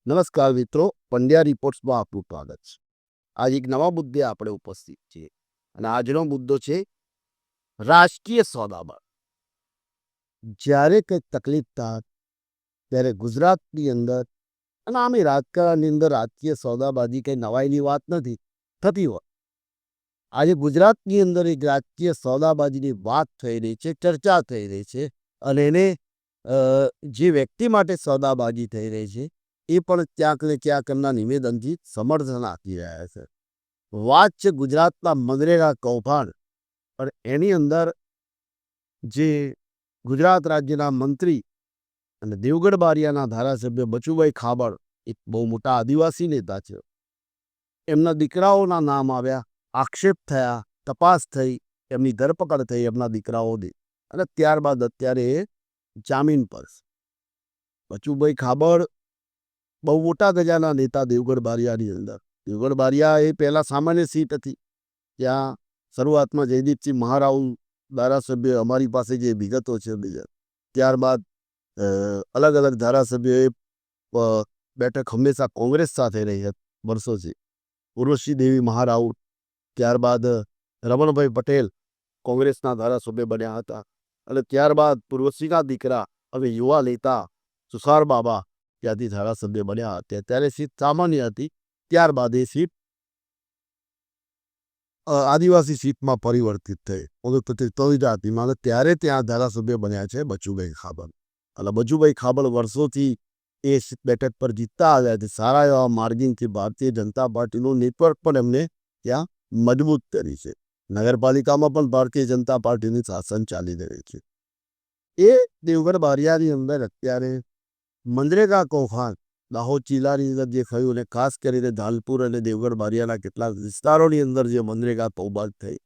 નમસ્કાર મિત્રો, પંડ્યા રિપોર્ટ્સમાં આપનું સ્વાગત છે. આજે એક નવા મુદ્દે આપણે ઉપસ્થિત છીએ અને આજનો મુદ્દો છે રાજકીય સોદાબાજી. જ્યારે કંઈક તકલીફ થાય ત્યારે ગુજરાતની અંદર અને આમે રાજકારણની અંદર રાજકીય સોદાબાજી કંઈ નવાઈની વાત નથી થતી હોય. આજે ગુજરાતની અંદર એક રાજકીય સોદાબાજીની વાત થઈ રહી છે, ચર્ચા થઈ રહી છે અને એને જે વ્યક્તિ માટે સોદાબાજી થઈ રહી છે એ પણ ક્યાંક ને ક્યાંક એમના નિવેદનથી સમર્થન આપી રહ્યા છે. વાત છે ગુજરાતના મનરેગા કૌભાંડ. પણ એની અંદર જે ગુજરાત રાજ્યના મંત્રી અને દેવગઢ બારિયાના ધારાસભ્ય બચુભાઈ ખાબડ એક બહુ મોટા આદિવાસી નેતા છે. એમના દીકરાઓના નામ આવ્યા, આક્ષેપ થયા, તપાસ થઈ, એમની ધરપકડ થઈ એમના દીકરાઓની અને ત્યારબાદ અત્યારે એ જામીન પર. બચુભાઈ ખાબડ બહુ મોટા ગજાના નેતા દેવગઢ બારિયાની અંદર. દેવગઢ બારિયા એ પહેલાં સામાન્ય સીટ હતી, ત્યાં શરૂઆતમાં જયદીપસિંહ મહારાવ ધારાસભ્ય અમારી પાસે જે વિગતો છે બીજા, ત્યારબાદ અલગ અલગ ધારાસભ્યોએ બેઠક હંમેશા કોંગ્રેસ સાથે રહી હતી વર્ષોથી. ઉર્વશી દેવી મહારાવ, ત્યારબાદ રમણભાઈ પટેલ કોંગ્રેસના ધારાસભ્ય બન્યા હતા અને ત્યારબાદ ઉર્વશીના દીકરા હવે યુવા નેતા સુસાર બાબા ત્યાંથી ધારાસભ્ય બન્યા હતા. ત્યારે સીટ સામાન્ય હતી, ત્યારબાદ એ સીટ આદિવાસી સીટમાં પરિવર્તિત થઈ તળીજાતીમાં અને ત્યારે ત્યાં ધારાસભ્ય બન્યા છે બચુભાઈ ખાબડ. અને બચુભાઈ ખાબડ વર્ષોથી એ બેઠક પર જીતતા આવ્યા છે. સારા એવા માર્જિનથી ભારતીય જનતા પાર્ટીનું નેટવર્ક પણ એમને ત્યાં મજબૂત કરી છે. નગરપાલિકામાં પણ ભારતીય જનતા પાર્ટીની શાસન ચાલી રહી છે. એ દેવગઢ બારિયાની અંદર અત્યારે મનરેગા કૌભાંડ દાહોદ જિલ્લાની અંદર જે થયું અને ખાસ કરીને ધાલપુર અને દેવગઢ બારિયાના કેટલાક વિસ્તારોની અંદર જે મનરેગા કૌભાંડ થઈ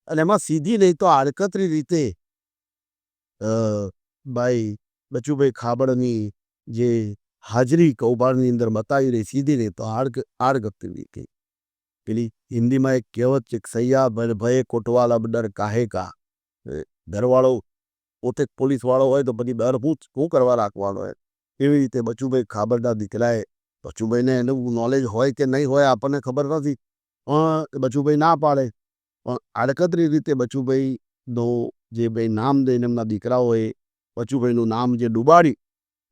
અને એમાં સીધી નહીં તો આડકતરી રીતે ભાઈ બચુભાઈ ખાબડની જે હાજરી કૌભાંડની અંદર બતાવી રહી, સીધી નહીં તો આડકતરી રીતે. પેલી હિન્દીમાં એક કહેવત છે, સૈયા ભય કોટવાલા ડર કાહે કા. ઘરવાળો પોતે પોલીસવાળો હોય તો પછી ડર શું કરવા રાખવાનો હોય. એવી રીતે બચુભાઈ ખાબડના દીકરાએ, બચુભાઈને એનું નોલેજ હોય કે નહીં હોય આપણને ખબર નથી, પણ બચુભાઈ ના પાડે, પણ આડકતરી રીતે બચુભાઈનો જે ભાઈ નામ દઈને એમના દીકરાઓએ બચુભાઈનું નામ જે ડૂબાડી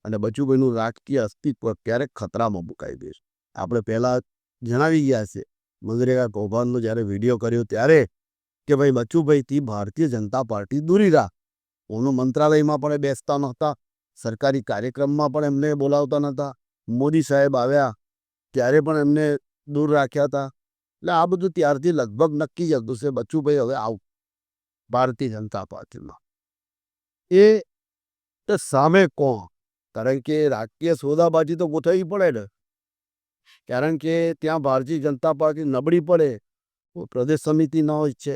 અને બચુભાઈનું રાજકીય અસ્તિત્વ ક્યારેક ખતરામાં મુકાઈ દે છે. આપણે પહેલાં જણાવી ગયા છે મનરેગા કૌભાંડનો જ્યારે વિડીયો કર્યો ત્યારે કે ભાઈ બચુભાઈથી ભારતીય જનતા પાર્ટી દૂરી રાખ. ઓનું મંત્રાલયમાં પણ બેસતા નહોતા, સરકારી કાર્યક્રમમાં પણ એમને બોલાવતા નહોતા. મોદી સાહેબ આવ્યા ત્યારે પણ એમને દૂર રાખ્યા હતા. એટલે આ બધું ત્યારથી લગભગ નક્કી જ હતું છે બચુભાઈ હવે આવું ભારતીય જનતા પાર્ટીમાં. એ સામે કોણ? કારણ કે રાજકીય સોદાબાજી તો ગોઠવવી પડે ને, કારણ કે ત્યાં ભારતીય જનતા પાર્ટી નબળી પડે, પ્રદેશ સમિતિ ન ઈચ્છે,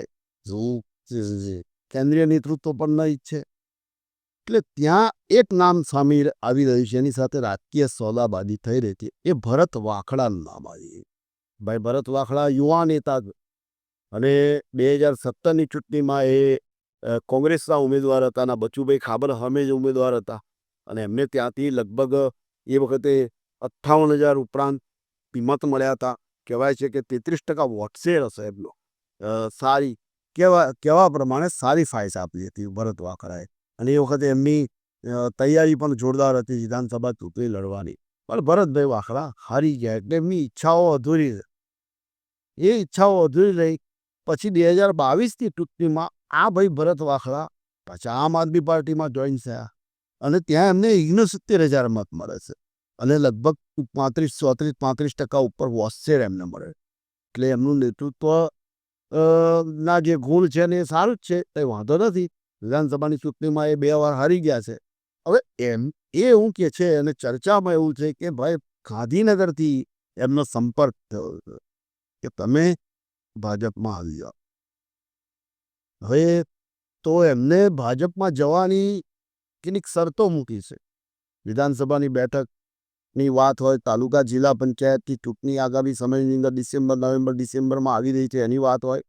કેન્દ્રીય નેતૃત્વ પણ ન ઈચ્છે. એટલે ત્યાં એક નામ સામે આવી રહ્યું છે, એની સાથે રાજકીય સોદાબાજી થઈ રહી છે. એ ભરત વાખડાનું નામ આવી. ભાઈ ભરત વાખડા યુવા નેતા અને 2017ની ચૂંટણીમાં એ કોંગ્રેસના ઉમેદવાર હતા અને બચુભાઈ ખાબડ સામે જ ઉમેદવાર હતા અને એમને ત્યાંથી લગભગ એ વખતે 58,000 ઉપરાંત કિંમત મળ્યા હતા. કહેવાય છે કે 33% વોટ શેર હશે એમનો. સારી કહેવા પ્રમાણે સારી ફાઇસ આપી હતી ભરત વાખડાએ અને એ વખતે એમની તૈયારી પણ જોરદાર હતી વિધાનસભા ચૂંટણી લડવાની. પણ ભરતભાઈ વાખડા હારી ગયા એટલે એમની ઈચ્છાઓ અધૂરી રહી. એ ઈચ્છાઓ અધૂરી રહી પછી 2022ની ચૂંટણીમાં આ ભાઈ ભરત વાખડા પાછા આમ આદમી પાર્ટીમાં જોઈન થયા અને ત્યાં એમને 69,000 મત મળે છે અને લગભગ 35% ઉપર વોટશેર એમને મળે. એટલે એમનું નેતૃત્વ ના જે ગુણ છે ને એ સારું જ છે, કંઈ વાંધો નથી. વિધાનસભાની ચૂંટણીમાં એ 2 વાર હારી ગયા છે. હવે એવું કે છે અને ચર્ચામાં એવું છે કે ભાઈ ગાંધીનગરથી એમનો સંપર્ક થયો કે તમે ભાજપમાં આવી જાઓ. હવે તો એમને ભાજપમાં જવાની કેટલીક શરતો મૂકી છે. વિધાનસભાની બેઠકની વાત હોય, તાલુકા જિલ્લા પંચાયતની ચૂંટણી આગામી સમયની અંદર ડિસેમ્બરમાં આવી રહી છે એની વાત હોય,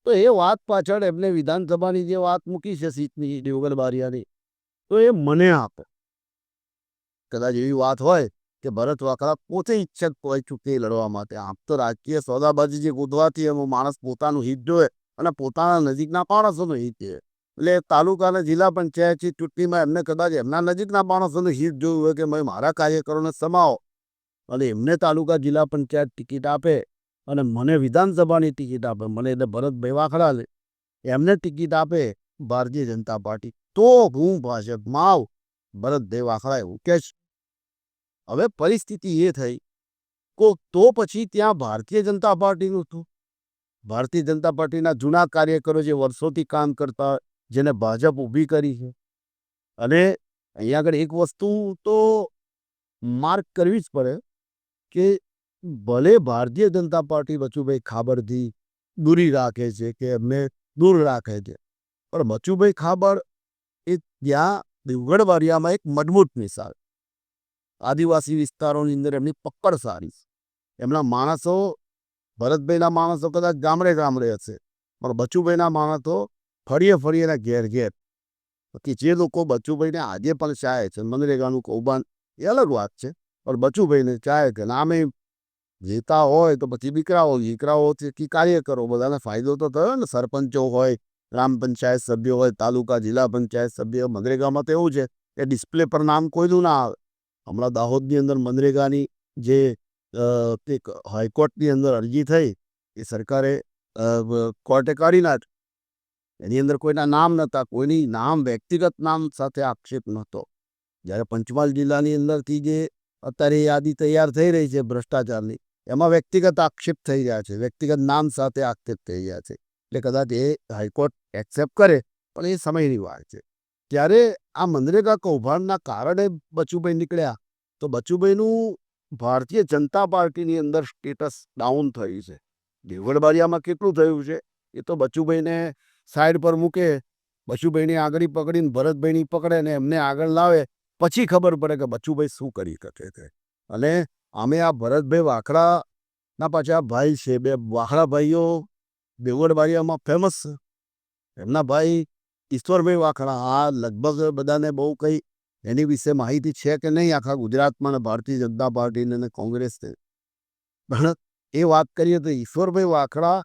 તો એ વાત પાછળ એમને વિધાનસભાની જે વાત મૂકી છે સીટની દેવગઢ બારિયાની, તો એ મને આપે. કદાચ એવી વાત હોય કે ભરત વાકરા પોતે ઈચ્છક હોય ચૂંટણી લડવા માટે. આમ તો રાજકીય સોદાબાજી જે ગોતવાથી એમાં માણસ પોતાનું હિત જોવે અને પોતાના નજીકના માણસોનું હિત જોવે. એટલે તાલુકા અને જિલ્લા પંચાયતની ચૂંટણીમાં એમને કદાચ એમના નજીકના માણસોનું હિત જોયું હોય કે મારા કાર્યકરોને સમાવો અને એમને તાલુકા જિલ્લા પંચાયત ટિકિટ આપે અને મને વિધાનસભાની ટિકિટ આપે, મને એટલે ભરતભાઈ વાખડા એમને ટિકિટ આપે ભારતીય જનતા પાર્ટી, તો હું ભાજપમાં આવું. ભરતભાઈ વાખડા એવું કે છે. હવે પરિસ્થિતિ એ થઈ તો પછી ત્યાં ભારતીય જનતા પાર્ટીનું હતું. ભારતીય જનતા પાર્ટીના જૂના કાર્યકરો જે વર્ષોથી કામ કરતા, જેને ભાજપ ઊભી કરી છે. અને અહીંયા આગળ એક વસ્તુ તો માર્ક કરવી જ પડે કે ભલે ભારતીય જનતા પાર્ટી બચુભાઈ ખાબડથી દૂરી રાખે છે કે એમને દૂર રાખે છે, પણ બચુભાઈ ખાબડ એ ત્યાં દેવગઢ બારિયામાં એક મજબૂત મિસાલ. આદિવાસી વિસ્તારોની અંદર એમની પકડ સારી છે. એમના માણસો, ભરતભાઈના માણસો કદાચ ગામડે ગામડે હશે, પણ બચુભાઈના માણસો ફરીએ ઘેર ઘેર. કે જે લોકો બચુભાઈને આજે પણ ચાહે છે, મનરેગાનું કૌભાંડ એ અલગ વાત છે, પણ બચુભાઈને ચાહે છે. નામે જીતા હોય તો પછી દીકરાઓથી કાર્યકરો બધાને ફાયદો તો થયો ને. સરપંચો હોય, ગ્રામ પંચાયત સભ્યો હોય, તાલુકા જિલ્લા પંચાયત સભ્યો. મનરેગામાં તો એવું છે કે ડિસ્પ્લે પર નામ કોઈનું ના આવે. હમણાં દાહોદની અંદર મનરેગાની જે એક હાઈકોર્ટની અંદર અરજી થઈ એ સરકારે કોર્ટે કાઢી નાખી. એની અંદર કોઈના નામ નહોતા, કોઈની નામ વ્યક્તિગત નામ સાથે આક્ષેપ નહોતો. જ્યારે પંચમહાલ જિલ્લાની અંદરથી જે અત્યારે યાદી તૈયાર થઈ રહી છે ભ્રષ્ટાચારની, એમાં વ્યક્તિગત આક્ષેપ થઈ રહ્યા છે, વ્યક્તિગત નામ સાથે આક્ષેપ થઈ રહ્યા છે. એટલે કદાચ એ હાઈકોર્ટ એક્સેપ્ટ કરે, પણ એ સમયની વાત છે. ત્યારે આ મનરેગા કૌભાંડના કારણે બચુભાઈ નીકળ્યા, તો બચુભાઈનું ભારતીય જનતા પાર્ટીની અંદર સ્ટેટસ ડાઉન થયું છે. દેવગઢ બારિયામાં કેટલું થયું છે એ તો બચુભાઈને સાઈડ પર મૂકે, બચુભાઈની આગળ પકડીને ભરતભાઈની પકડે ને એમને આગળ લાવે, પછી ખબર પડે કે બચુભાઈ શું કરી શકે છે. અને અમે આ ભરતભાઈ વાખડાના પાછા ભાઈ છે, બે વાખડા ભાઈઓ દેવગઢ બારિયામાં ફેમસ છે. એમના ભાઈ ઈશ્વરભાઈ વાખડા, આ લગભગ બધાને બહુ કંઈ એની વિશે માહિતી છે કે નહીં આખા ગુજરાતમાં ને ભારતીય જનતા પાર્ટીને અને કોંગ્રેસને. પણ એ વાત કરીએ તો ઈશ્વરભાઈ વાખડા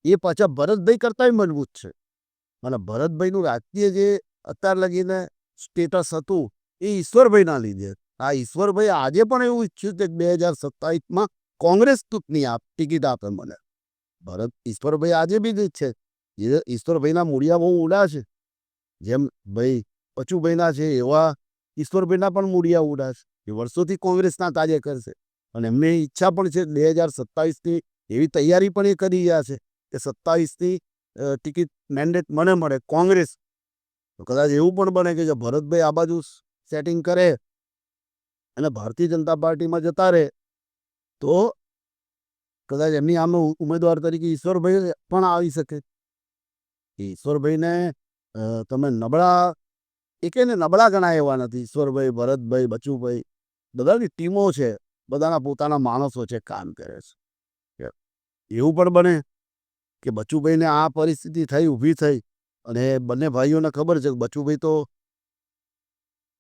એ પાછા ભરતભાઈ કરતાંય મજબૂત છે. અને ભરતભાઈનું રાજકીય જે અત્યાર લગીને સ્ટેટસ હતું એ ઈશ્વરભાઈના લીધે. આ ઈશ્વરભાઈ આજે પણ એવું ઈચ્છ્યું કે 2027માં કોંગ્રેસ ચૂંટણી ટિકિટ આપે મને. ઈશ્વરભાઈ આજે બી જ છે. ઈશ્વરભાઈના મૂળિયા બહુ ઉડા છે. જેમ ભાઈ બચુભાઈના છે એવા ઈશ્વરભાઈના પણ મૂળિયા ઉડા છે. એ વર્ષોથી કોંગ્રેસના કાર્યકર છે અને એમની ઈચ્છા પણ છે 2027ની એવી તૈયારી પણ એ કરી રહ્યા છે કે 27ની ટિકિટ મેન્ડેટ મને મળે કોંગ્રેસ. તો કદાચ એવું પણ બને કે જો ભરતભાઈ આ બાજુ સેટિંગ કરે અને ભારતીય જનતા પાર્ટીમાં જતા રહે તો કદાચ એમની આમે ઉમેદવાર તરીકે ઈશ્વરભાઈ પણ આવી શકે. ઈશ્વરભાઈને તમે નબળા એ કે ને નબળા ગણાય એવા નથી. ઈશ્વરભાઈ, ભરતભાઈ, બચુભાઈ બધાની ટીમો છે, બધાના પોતાના માણસો છે, કામ કરે છે. એવું પણ બને કે બચુભાઈને આ પરિસ્થિતિ થઈ, ઊભી થઈ અને બંને ભાઈઓને ખબર છે કે બચુભાઈ તો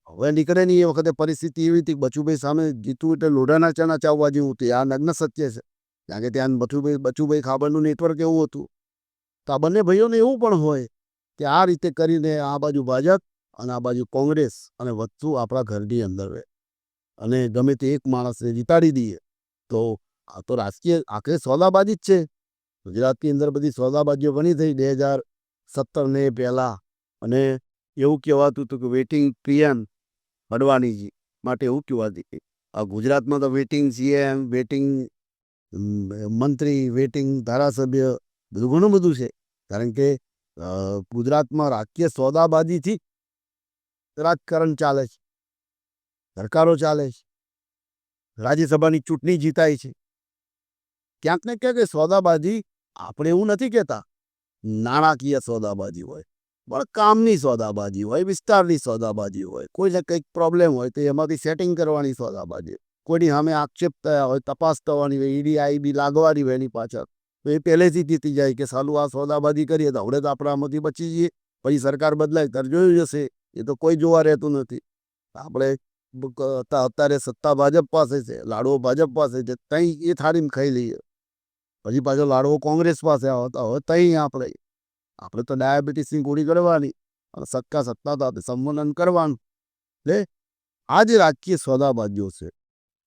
હવે નીકળે નહીં. એ વખતે પરિસ્થિતિ એવી હતી બચુભાઈ સામે જીતવું એટલે લોઢાના ચણા ચાવવા જેવું હતું. આ નગ્ન સત્ય છે. કારણ કે ત્યાં બચુભાઈ ખાબરનું નેટવર્ક એવું હતું. તો આ બંને ભાઈઓને એવું પણ હોય કે આ રીતે કરીને આ બાજુ ભાજપ અને આ બાજુ કોંગ્રેસ અને વધતું આપણા ઘરની અંદર રહે અને ગમે તે એક માણસને જીતાડી દઈએ. તો આ તો રાજકીય આખરે સોદાબાજી જ છે. ગુજરાતની અંદર બધી સોદાબાજીઓ ઘણી થઈ 2017ને પહેલાં. અને એવું કહેવાતું હતું કે વેટિંગ પીએમ અડવાણીજી માટે એવું કહેવાતું હતું. આ ગુજરાતમાં તો વેટિંગ સીએમ, વેટિંગ મંત્રી, વેટિંગ ધારાસભ્ય બધું ઘણું બધું છે. કારણ કે ગુજરાતમાં રાજકીય સોદાબાજીથી રાજકારણ ચાલે છે, સરકારો ચાલે છે, રાજ્યસભાની ચૂંટણી જીતાય છે. ક્યાંક ને ક્યાંક એ સોદાબાજી આપણે એવું નથી કહેતા નાણાકીય સોદાબાજી હોય, પણ કામની સોદાબાજી હોય, વિસ્તારની સોદાબાજી હોય, કોઈને કંઈક પ્રોબ્લેમ હોય તો એમાંથી સેટિંગ કરવાની સોદાબાજી, કોઈની સામે આક્ષેપ થયા હોય તપાસ થવાની હોય, ઈડી આઈબી લાગવાની હોય એની પાછળ, તો એ પહેલેથી જીતી જાય કે સાલું આ સોદાબાજી કરીએ તો હવે તો આપણે આમાંથી બચી જઈએ. પછી સરકાર બદલાય ત્યારે જોયું જશે. એ તો કોઈ જોવા રહેતું નથી. આપણે અત્યારે સત્તા ભાજપ પાસે છે, લાડવો ભાજપ પાસે છે, તઈ એ થાળીમાં ખાઈ લઈએ. પછી પાછો લાડવો કોંગ્રેસ પાસે આવે તો હવે તઈ આપણે તો ડાયાબિટીસની ગોળી કરવાની અને સત્તા સાથે સંમેલન કરવાનું. એટલે આ જે રાજકીય સોદાબાજીઓ છે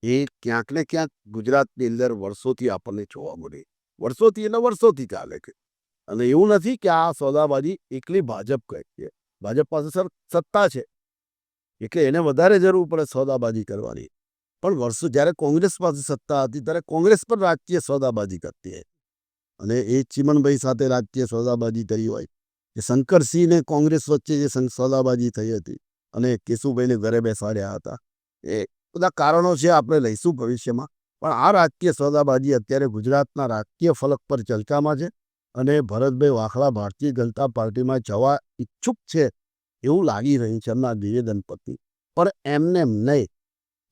એ ક્યાંક ને ક્યાંક ગુજરાતની અંદર વર્ષોથી આપણને જોવા મળે. વર્ષોથી એટલે વર્ષોથી ચાલે છે. અને એવું નથી કે આ સોદાબાજી એકલી ભાજપ કહે છે. ભાજપ પાસે સત્તા છે એટલે એને વધારે જરૂર પડે સોદાબાજી કરવાની. પણ વર્ષો જ્યારે કોંગ્રેસ પાસે સત્તા હતી ત્યારે કોંગ્રેસ પણ રાજકીય સોદાબાજી કરતી હતી. અને એ ચીમનભાઈ સાથે રાજકીય સોદાબાજી કરી હોય કે શંકરસિંહ ને કોંગ્રેસ વચ્ચે જે સોદાબાજી થઈ હતી અને કેશુભાઈને ઘરે બેસાડ્યા હતા, એ બધા કારણો છે, આપણે લઈશું ભવિષ્યમાં. પણ આ રાજકીય સોદાબાજી અત્યારે ગુજરાતના રાજકીય ફલક પર ચર્ચામાં છે અને ભરતભાઈ વાખલા ભારતીય જનતા પાર્ટીમાં જવા ઈચ્છુક છે એવું લાગી રહ્યું છે એમના નિવેદન પરથી. પણ એમને નહીં,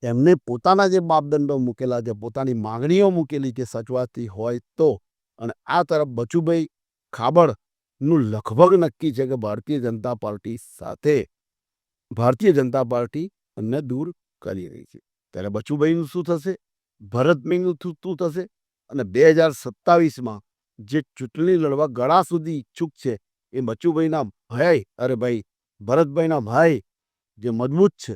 એમને પોતાના જે માપદંડો મૂકેલા છે, પોતાની માંગણીઓ મૂકેલી છે સચવાતી હોય તો. અને આ તરફ બચુભાઈ ખાબડનું લગભગ નક્કી છે કે ભારતીય જનતા પાર્ટી સાથે ભારતીય જનતા પાર્ટી એમને દૂર કરી રહી છે. ત્યારે બચુભાઈનું શું થશે, ભરતભાઈનું શું થશે? અને 2027માં જે ચૂંટણી લડવા ગળા સુધી ઈચ્છુક છે એ બચુભાઈના ભાઈ ભરતભાઈના ભાઈ જે મજબૂત છે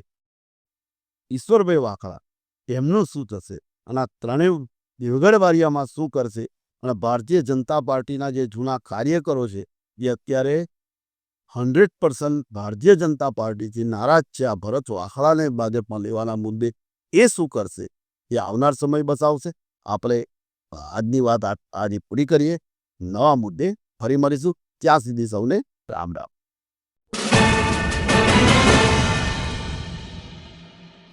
ઈશ્વરભાઈ વાખલા, એમનું શું થશે? અને આ ત્રણેય દેવગઢ શું કરશે? અને ભારતીય જનતા પાર્ટીના જે જૂના કાર્યકરો છે જે અત્યારે 100% ભારતીય જનતા પાર્ટીથી નારાજ છે આ ભરત વાખલાને ભાજપમાં લેવાના મુદ્દે, એ શું કરશે એ આવનાર સમય બતાવશે. આપણે આજની વાત આજે પૂરી કરીએ. નવા મુદ્દે ફરી મળીશું. ત્યાં સુધી સૌને રામ રામ.